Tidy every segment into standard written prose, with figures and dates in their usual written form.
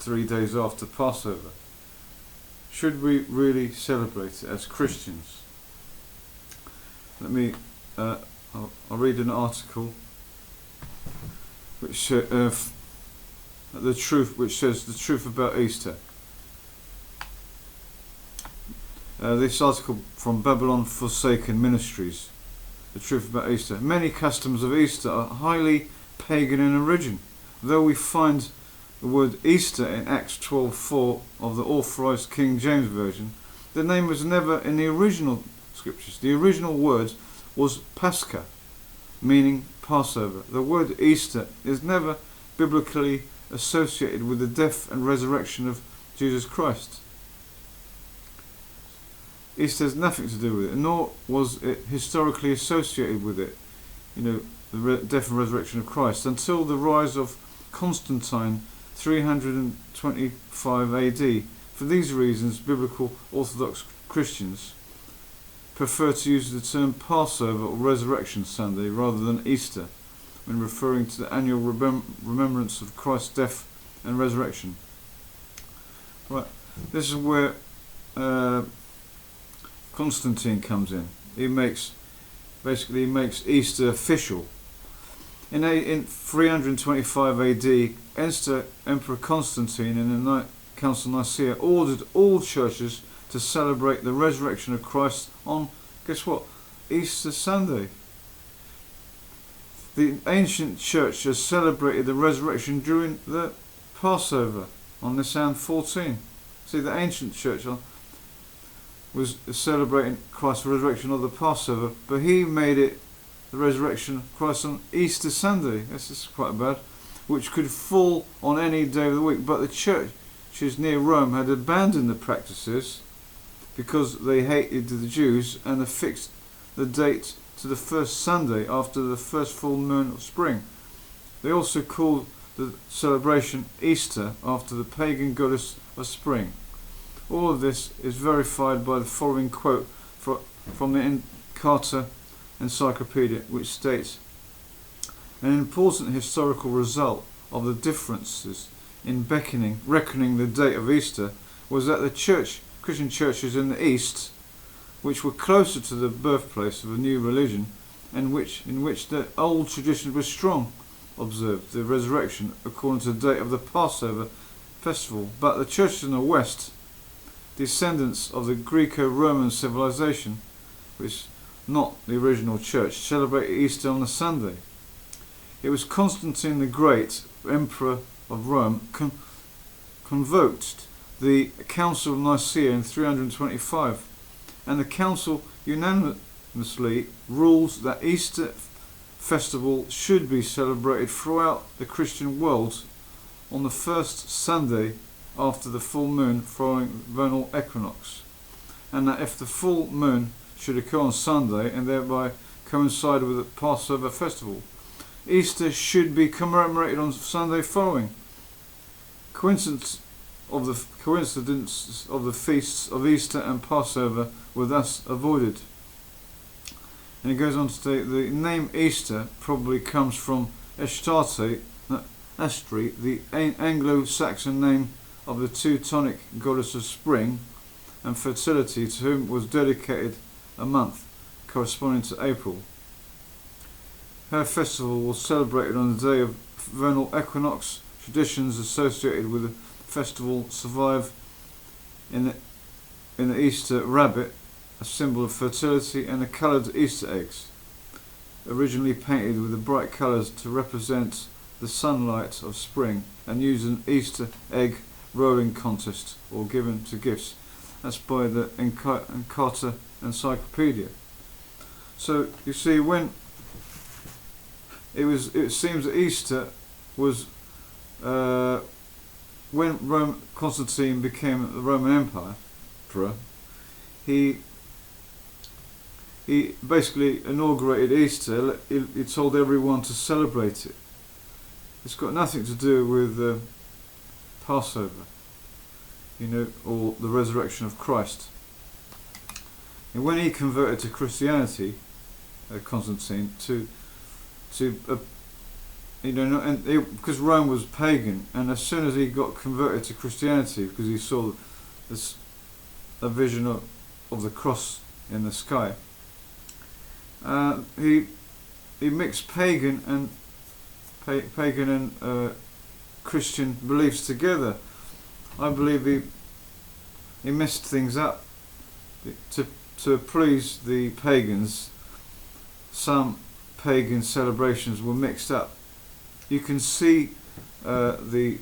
3 days after Passover. Should we really celebrate it as Christians? I'll read an article which says the truth about Easter. This article from Babylon Forsaken Ministries, the truth about Easter. Many customs of Easter are highly pagan in origin, though we find the word Easter in Acts 12:4 of the Authorized King James Version. The name was never in the original scriptures. The original word was Pascha, meaning Passover. The word Easter is never biblically associated with the death and resurrection of Jesus Christ. Easter has nothing to do with it, nor was it historically associated with it, the death and resurrection of Christ, until the rise of Constantine 325 AD. For these reasons, biblical Orthodox Christians prefer to use the term Passover or Resurrection Sunday rather than Easter when referring to the annual remembrance of Christ's death and resurrection. Right, this is where Constantine comes in. He makes Easter official. In 325 AD, Emperor Constantine in the Council of Nicaea ordered all churches to celebrate the resurrection of Christ on, guess what, Easter Sunday. The ancient church has celebrated the resurrection during the Passover on Nisan 14. See, the ancient church was celebrating Christ's resurrection of the Passover, but he made it the resurrection of Christ on Easter Sunday. This is quite bad, which could fall on any day of the week. But the churches near Rome had abandoned the practices because they hated the Jews and affixed the date to the first Sunday after the first full moon of spring. They also called the celebration Easter after the pagan goddess of spring. All of this is verified by the following quote from the Carter Encyclopedia, which states, an important historical result of the differences in reckoning the date of Easter was that the Christian churches in the East, which were closer to the birthplace of a new religion, and in which the old tradition was strong, observed the resurrection according to the date of the Passover festival. But the churches in the West, descendants of the Greco-Roman civilization, which not the original church, celebrated Easter on a Sunday. It was Constantine the Great, Emperor of Rome, convoked the Council of Nicaea in 325, and the council unanimously ruled that Easter festival should be celebrated throughout the Christian world on the first Sunday after the full moon following vernal equinox, and that if the full moon should occur on Sunday and thereby coincide with the Passover festival, Easter should be commemorated on Sunday following. Coincidence of the feasts of Easter and Passover were thus avoided. And he goes on to state the name Easter probably comes from Astarte, the Anglo-Saxon name of the Teutonic goddess of spring and fertility, to whom was dedicated a month corresponding to April. Her festival was celebrated on the day of vernal equinox. Traditions associated with the festival survive in the Easter rabbit, a symbol of fertility, and the coloured Easter eggs, originally painted with the bright colours to represent the sunlight of spring and used in Easter egg rolling contest or given to gifts. That's by the Carter Encyclopedia. So you see, when it seems that Easter was when Constantine became the Roman Empire, he basically inaugurated Easter. He told everyone to celebrate it. It's got nothing to do with Passover, or the resurrection of Christ. And when he converted to Christianity, Constantine, to and because Rome was pagan, and as soon as he got converted to Christianity, because he saw this a vision of the cross in the sky, he mixed pagan and Christian beliefs together. I believe he messed things up to please the pagans. Some pagan celebrations were mixed up. You can see the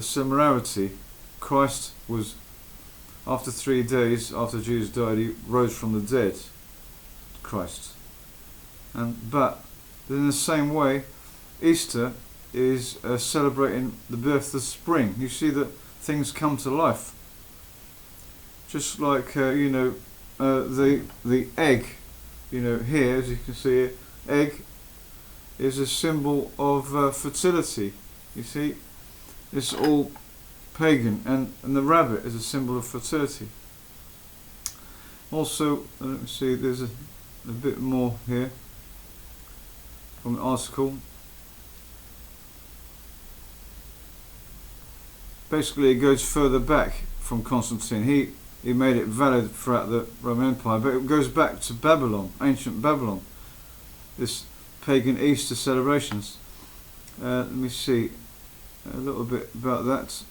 similarity. Christ was, after 3 days after Jesus died, he rose from the dead. Christ, but in the same way, Easter is celebrating the birth of spring. You see that things come to life, just like the egg. Here, as you can see, egg is a symbol of fertility. You see, it's all pagan, and the rabbit is a symbol of fertility. Also, let me see, there's a bit more here from the article. Basically, it goes further back from Constantine. He made it valid throughout the Roman Empire, but it goes back to Babylon, ancient Babylon, this pagan Easter celebrations. Let me see a little bit about that.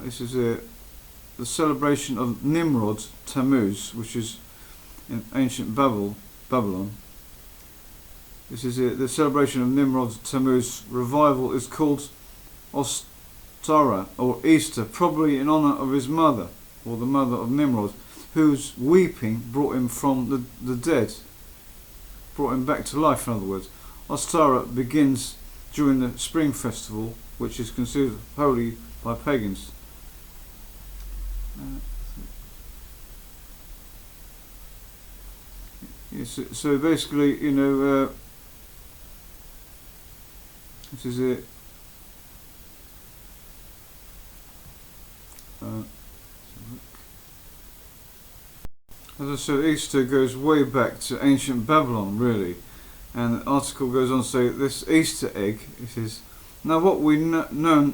This is the celebration of Nimrod Tammuz, which is in ancient Babylon. This is the celebration of Nimrod Tammuz revival is called Ostara, or Easter, probably in honour of his mother, or the mother of Nimrod, whose weeping brought him from the dead, brought him back to life, in other words. Ostara begins during the spring festival, which is considered holy by pagans. So basically, this is it. As I said, Easter goes way back to ancient Babylon, really. And the article goes on to say this Easter egg, it is now what we know.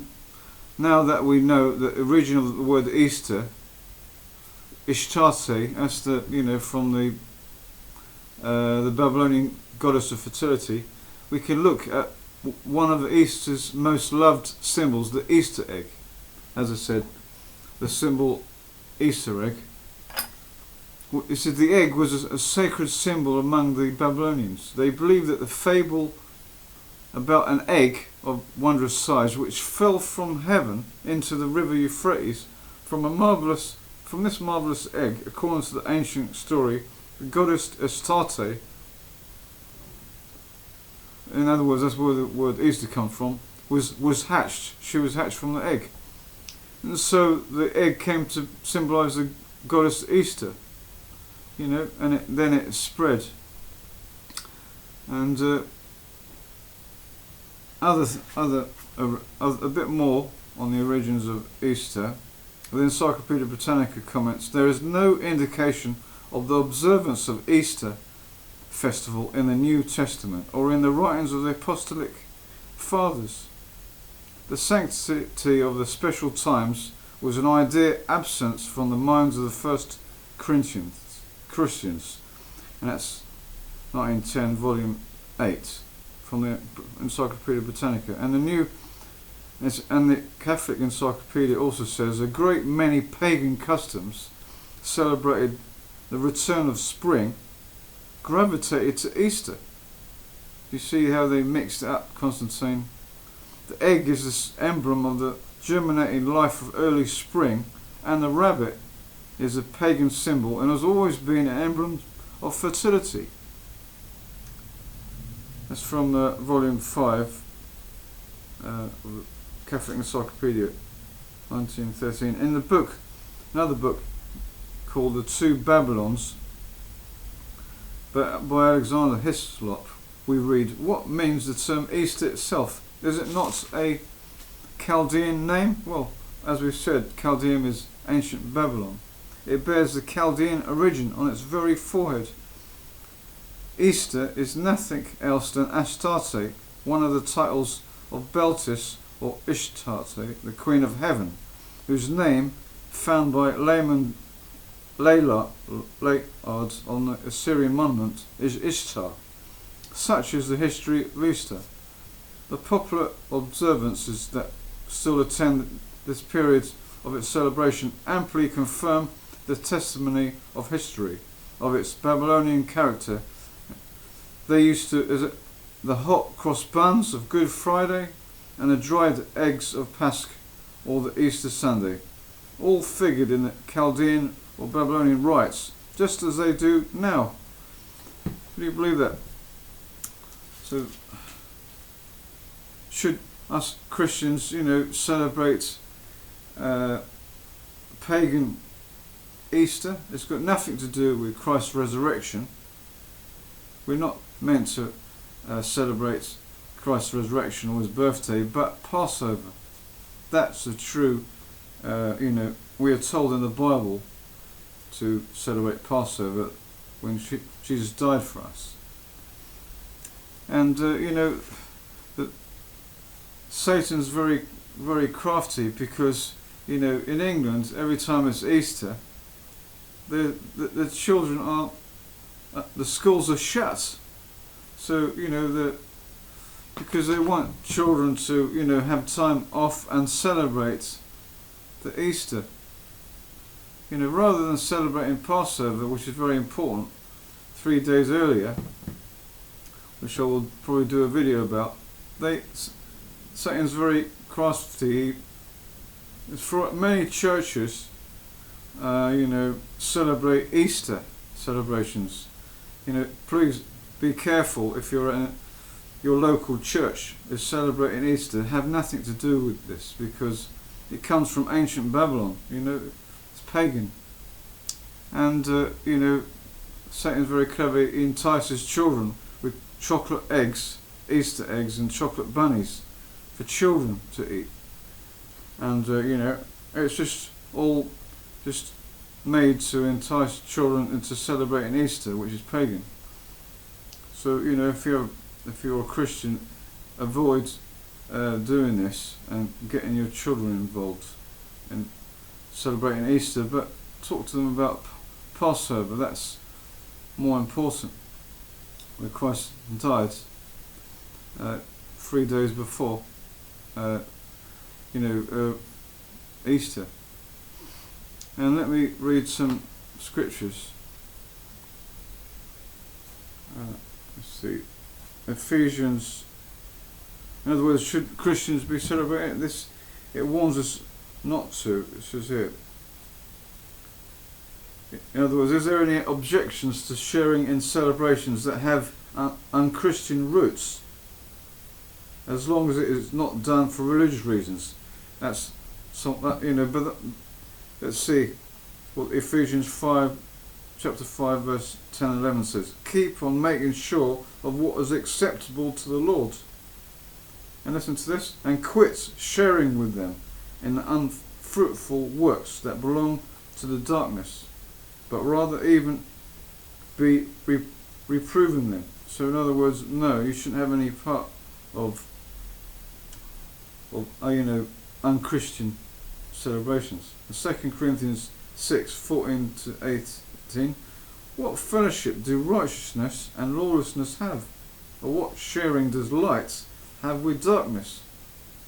Now that we know the origin of the word Easter, Ishtarte, that's from the Babylonian goddess of fertility, we can look at one of Easter's most loved symbols, the Easter egg. As I said, the symbol Easter egg. It said the egg was a sacred symbol among the Babylonians. They believed that the fable about an egg of wondrous size which fell from heaven into the river Euphrates from this marvellous egg, according to the ancient story, the goddess Astarte, in other words, that's where the word Easter comes from, was hatched. She was hatched from the egg. And so the egg came to symbolise the goddess Easter, and then it spread. And a bit more on the origins of Easter. The Encyclopedia Britannica comments, there is no indication of the observance of Easter festival in the New Testament or in the writings of the Apostolic Fathers. The sanctity of the special times was an idea absent from the minds of the first Christians, and that's 1910, volume 8, from the Encyclopedia Britannica. And the Catholic Encyclopedia also says a great many pagan customs celebrated the return of spring gravitated to Easter. You see how they mixed it up, Constantine? The egg is this emblem of the germinating life of early spring, and the rabbit is a pagan symbol and has always been an emblem of fertility. That's from volume 5 of the Catholic Encyclopedia, 1913. In the book, another book called The Two Babylons, by Alexander Hislop, we read, what means the term Easter itself? Is it not a Chaldean name? Well, as we've said, Chaldean is ancient Babylon. It bears the Chaldean origin on its very forehead. Easter is nothing else than Astarte, one of the titles of Beltis or Ishtarte, the Queen of Heaven, whose name, found by Layard on the Assyrian monument, is Ishtar. Such is the history of Easter. The popular observances that still attend this period of its celebration amply confirm the testimony of history of its Babylonian character. They used to the hot cross buns of Good Friday and the dried eggs of Paschal or the Easter Sunday, all figured in the Chaldean or Babylonian rites, just as they do now. Do you believe that? So, should us Christians, celebrate pagan Easter? It's got nothing to do with Christ's resurrection. We're not meant to celebrate Christ's resurrection or his birthday, but Passover. That's the true, we are told in the Bible to celebrate Passover when Jesus died for us. And, that Satan's very, very crafty because, in England, every time it's Easter, the children are, the schools are shut. So, because they want children to, have time off and celebrate the Easter. Rather than celebrating Passover, which is very important, 3 days earlier, which I will probably do a video about, Satan's very crafty. For many churches, celebrate Easter celebrations. Please be careful if you're in your local church is celebrating Easter. Have nothing to do with this because it comes from ancient Babylon. It's pagan. And, Satan's very clever. He entices children with chocolate eggs, Easter eggs, and chocolate bunnies for children to eat. And, it's just all just made to entice children into celebrating Easter, which is pagan. So, if you're a Christian, avoid doing this and getting your children involved in celebrating Easter, but talk to them about Passover. That's more important. Where Christ died 3 days before Easter. And let me read some scriptures. Let's see. Ephesians. In other words, should Christians be celebrating this? It warns us not to. It says here. In other words, is there any objections to sharing in celebrations that have unchristian roots, as long as it is not done for religious reasons? That's something, but let's see what Ephesians 5, chapter 5, verse 10 and 11 says. Keep on making sure of what is acceptable to the Lord. And listen to this. And quit sharing with them in the unfruitful works that belong to the darkness, but rather even be reproving them. So in other words, no, you shouldn't have any part of unchristian celebrations. 2 Corinthians 6, 14 to 18. What fellowship do righteousness and lawlessness have? Or what sharing does light have with darkness?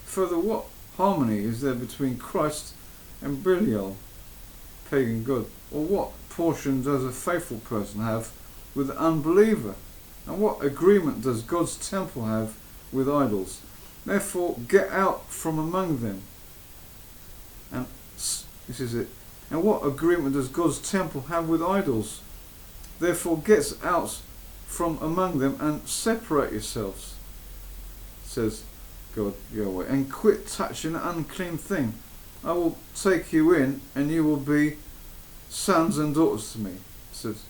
Further, what harmony is there between Christ and Belial, pagan god? Or what portion does a faithful person have with an unbeliever? And what agreement does God's temple have with idols? Therefore, get out from among them. And this is it. And what agreement does God's temple have with idols? Therefore, get out from among them and separate yourselves, says God Yahweh, and quit touching an unclean thing. I will take you in, and you will be sons and daughters to me, says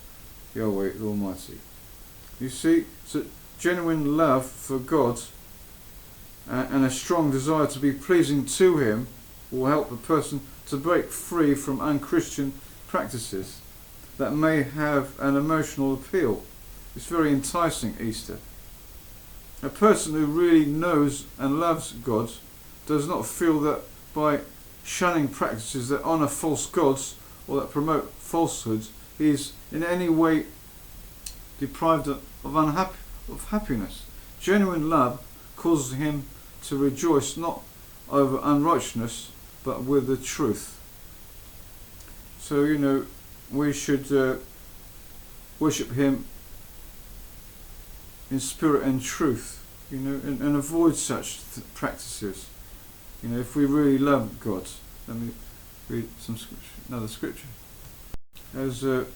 Yahweh the Almighty. You see, so genuine love for God and a strong desire to be pleasing to Him will help a person to break free from unchristian practices that may have an emotional appeal. It's very enticing, Easter. A person who really knows and loves God does not feel that by shunning practices that honour false gods or that promote falsehoods, he is in any way deprived of happiness. Genuine love causes him to rejoice not over unrighteousness, but with the truth. So, we should worship him in spirit and truth, and avoid such practices. If we really love God. Let me read another scripture. As 1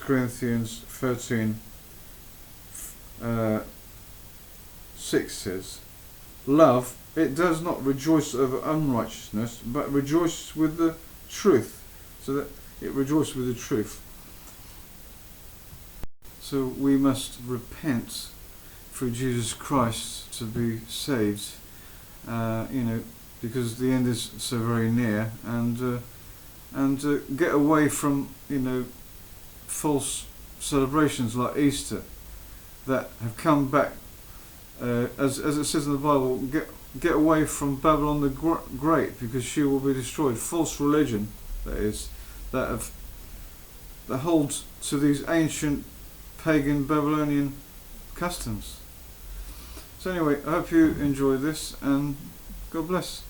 Corinthians 13, 6 says, love, it does not rejoice over unrighteousness, but rejoices with the truth. So that it rejoices with the truth. So we must repent through Jesus Christ to be saved, because the end is so very near, and get away from false celebrations like Easter that have come back, as it says in the Bible. Get away from Babylon the Great, because she will be destroyed. False religion, that is, that holds to these ancient pagan Babylonian customs. So anyway, I hope you enjoyed this, and God bless.